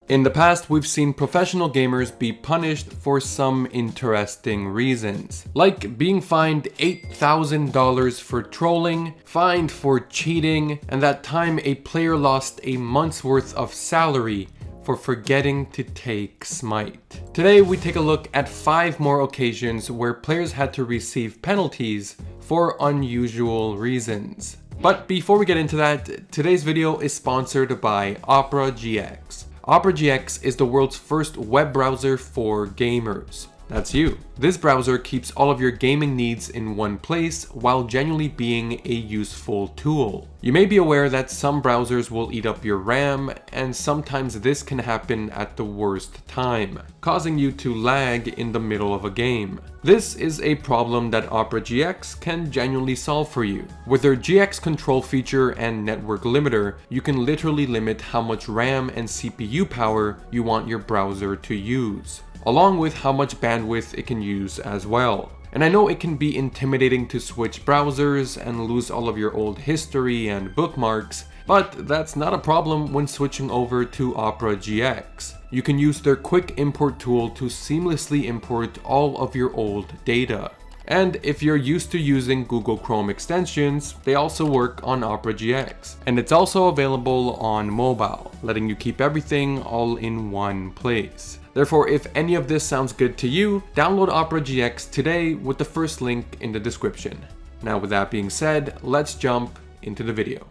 In the past, we've seen professional gamers be punished for some interesting reasons, like being fined $8,000 for trolling, fined for cheating, and that time a player lost a month's worth of salary for forgetting to take Smite. Today we take a look at 5 more occasions where players had to receive penalties for unusual reasons. But before we get into that, today's video is sponsored by Opera GX. Opera GX is the world's first web browser for gamers. That's you. This browser keeps all of your gaming needs in one place while genuinely being a useful tool. You may be aware that some browsers will eat up your RAM, and sometimes this can happen at the worst time, causing you to lag in the middle of a game. This is a problem that Opera GX can genuinely solve for you. With their GX control feature and network limiter, you can literally limit how much RAM and CPU power you want your browser to use, along with how much bandwidth it can use as well. And I know it can be intimidating to switch browsers and lose all of your old history and bookmarks, but that's not a problem when switching over to Opera GX. You can use their quick import tool to seamlessly import all of your old data. And if you're used to using Google Chrome extensions, they also work on Opera GX. And it's also available on mobile, letting you keep everything all in one place. Therefore, if any of this sounds good to you, download Opera GX today with the first link in the description. Now with that being said, let's jump into the video.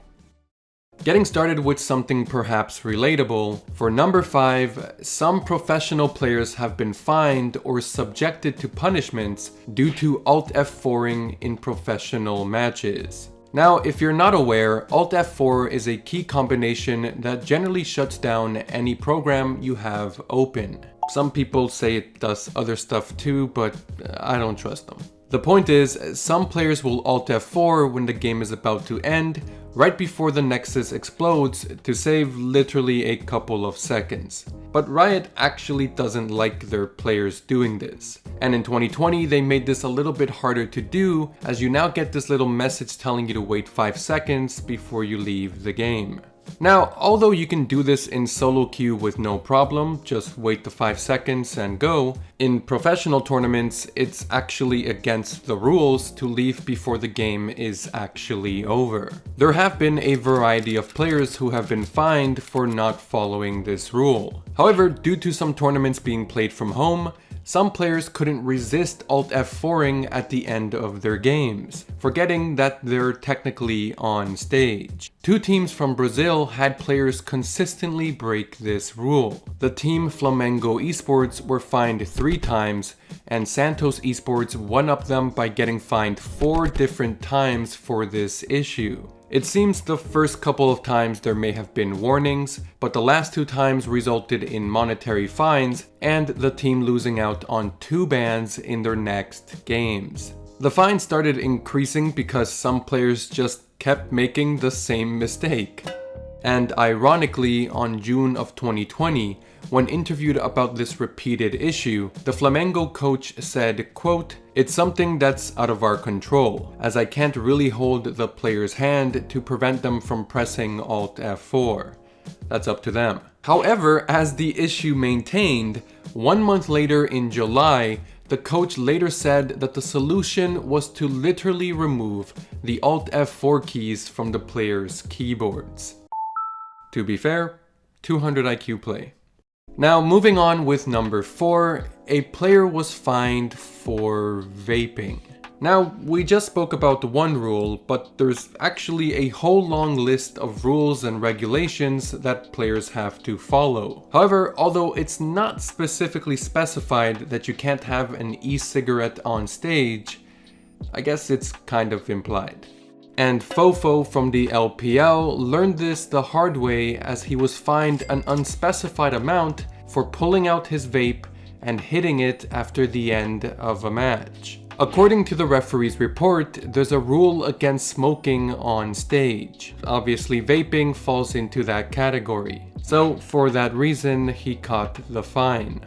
Getting started with something perhaps relatable, for number 5, some professional players have been fined or subjected to punishments due to Alt F4ing in professional matches. Now, if you're not aware, Alt F4 is a key combination that generally shuts down any program you have open. Some people say it does other stuff too, but I don't trust them. The point is, some players will Alt F4 when the game is about to end, right before the Nexus explodes, to save literally a couple of seconds. But Riot actually doesn't like their players doing this. And in 2020, they made this a little bit harder to do, as you now get this little message telling you to wait 5 seconds before you leave the game. Now, although you can do this in solo queue with no problem, just wait the 5 seconds and go, in professional tournaments, it's actually against the rules to leave before the game is actually over. There have been a variety of players who have been fined for not following this rule. However, due to some tournaments being played from home, some players couldn't resist Alt F4ing at the end of their games, forgetting that they're technically on stage. 2 teams from Brazil had players consistently break this rule. The team Flamengo Esports were fined 3 times, and Santos Esports one-upped them by getting fined 4 different times for this issue. It seems the first couple of times there may have been warnings, but the last 2 times resulted in monetary fines and the team losing out on 2 bans in their next games. The fines started increasing because some players just kept making the same mistake. And ironically, on June of 2020, when interviewed about this repeated issue, the Flamengo coach said, quote, "It's something that's out of our control, as I can't really hold the player's hand to prevent them from pressing Alt F4. That's up to them." However, as the issue maintained, 1 month later in July, the coach later said that the solution was to literally remove the Alt F4 keys from the players' keyboards. To be fair, 200 IQ play. Now, moving on with number 4, a player was fined for vaping. Now, we just spoke about the one rule, but there's actually a whole long list of rules and regulations that players have to follow. However, although it's not specifically specified that you can't have an e-cigarette on stage, I guess it's kind of implied. And Fofo from the LPL learned this the hard way, as he was fined an unspecified amount for pulling out his vape and hitting it after the end of a match. According to the referee's report, there's a rule against smoking on stage. Obviously, vaping falls into that category. So for that reason, he caught the fine.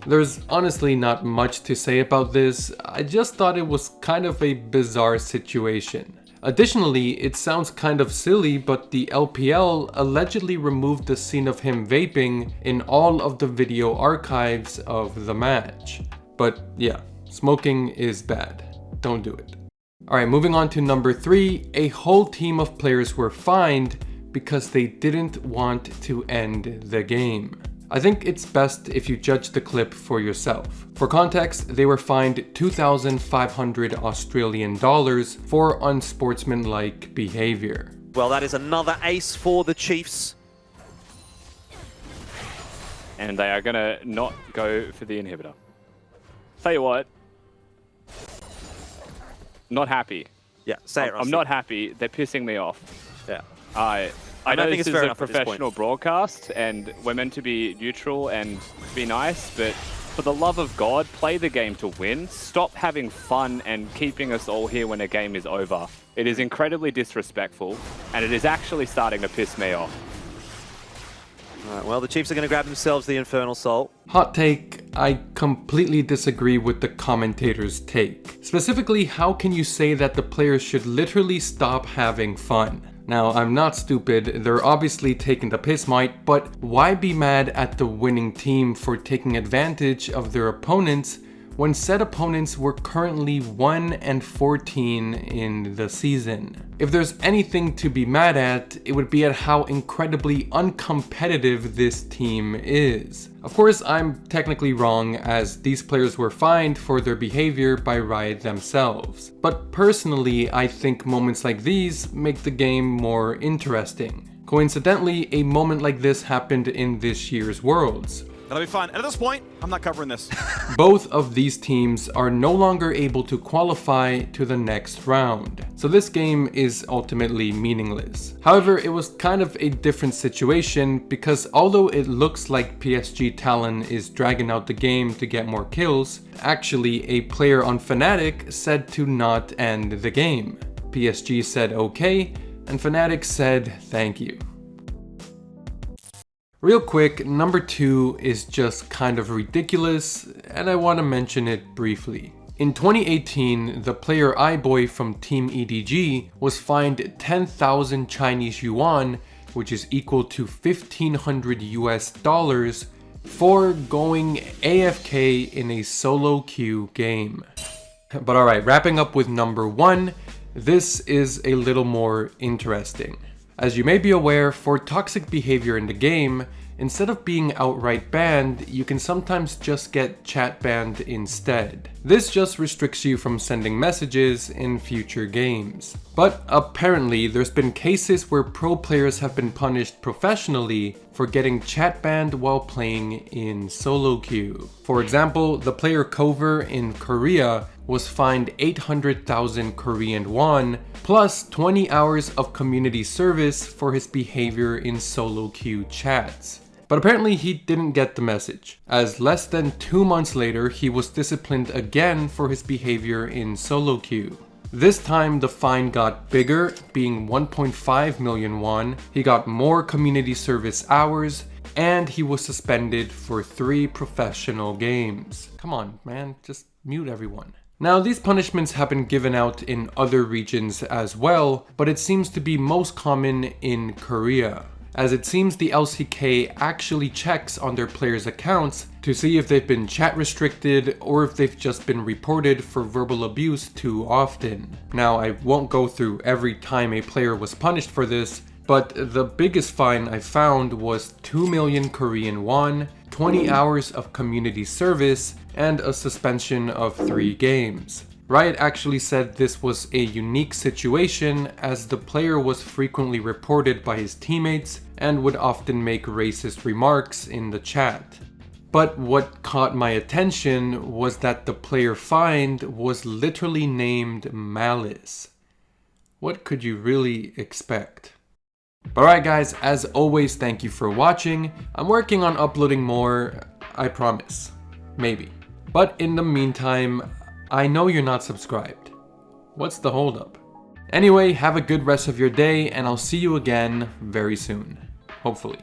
There's honestly not much to say about this. I just thought it was kind of a bizarre situation. Additionally, it sounds kind of silly, but the LPL allegedly removed the scene of him vaping in all of the video archives of the match. But yeah, smoking is bad. Don't do it. Alright, moving on to number 3, a whole team of players were fined because they didn't want to end the game. I think it's best if you judge the clip for yourself. For context, they were fined 2,500 Australian dollars for unsportsmanlike behavior. Well, that is another ace for the Chiefs. And they are gonna not go for the inhibitor. Tell you what, not happy. Yeah, say it, Rusty. I'm not happy. They're pissing me off. Yeah. I know think this it's is fair a enough at this professional broadcast and we're meant to be neutral and be nice, but for the love of God, play the game to win. Stop having fun and keeping us all here when a game is over. It is incredibly disrespectful and it is actually starting to piss me off. Alright, well, the Chiefs are going to grab themselves the Infernal Soul. Hot take, I completely disagree with the commentator's take. Specifically, how can you say that the players should literally stop having fun? Now, I'm not stupid, they're obviously taking the piss, mate, but why be mad at the winning team for taking advantage of their opponents when said opponents were currently 1-14 in the season? If there's anything to be mad at, it would be at how incredibly uncompetitive this team is. Of course, I'm technically wrong, as these players were fined for their behavior by Riot themselves. But personally, I think moments like these make the game more interesting. Coincidentally, a moment like this happened in this year's Worlds. That'll be fun. And at this point, I'm not covering this. Both of these teams are no longer able to qualify to the next round, so this game is ultimately meaningless. However, it was kind of a different situation because although it looks like PSG Talon is dragging out the game to get more kills, actually a player on Fnatic said to not end the game. PSG said okay, and Fnatic said thank you. Real quick, number 2 is just kind of ridiculous, and I want to mention it briefly. In 2018, the player iBoy from Team EDG was fined 10,000 Chinese yuan, which is equal to 1,500 US dollars, for going AFK in a solo queue game. But alright, wrapping up with number 1, this is a little more interesting. As you may be aware, for toxic behavior in the game, instead of being outright banned, you can sometimes just get chat banned instead. This just restricts you from sending messages in future games. But apparently, there's been cases where pro players have been punished professionally for getting chat banned while playing in solo queue. For example, the player Cover in Korea was fined 800,000 Korean won plus 20 hours of community service for his behavior in solo queue chats. But apparently he didn't get the message, as less than 2 months later he was disciplined again for his behavior in solo queue. This time the fine got bigger, being 1.5 million won, he got more community service hours, and he was suspended for 3 professional games. Come on, man, just mute everyone. Now, these punishments have been given out in other regions as well, but it seems to be most common in Korea, as it seems the LCK actually checks on their players' accounts to see if they've been chat restricted or if they've just been reported for verbal abuse too often. Now, I won't go through every time a player was punished for this, but the biggest fine I found was 2 million Korean won, 20 hours of community service, and a suspension of 3 games. Riot actually said this was a unique situation as the player was frequently reported by his teammates and would often make racist remarks in the chat. But what caught my attention was that the player fined was literally named Malice. What could you really expect? But alright guys, as always, thank you for watching. I'm working on uploading more, I promise. Maybe. But in the meantime, I know you're not subscribed. What's the holdup? Anyway, have a good rest of your day, and I'll see you again very soon. Hopefully.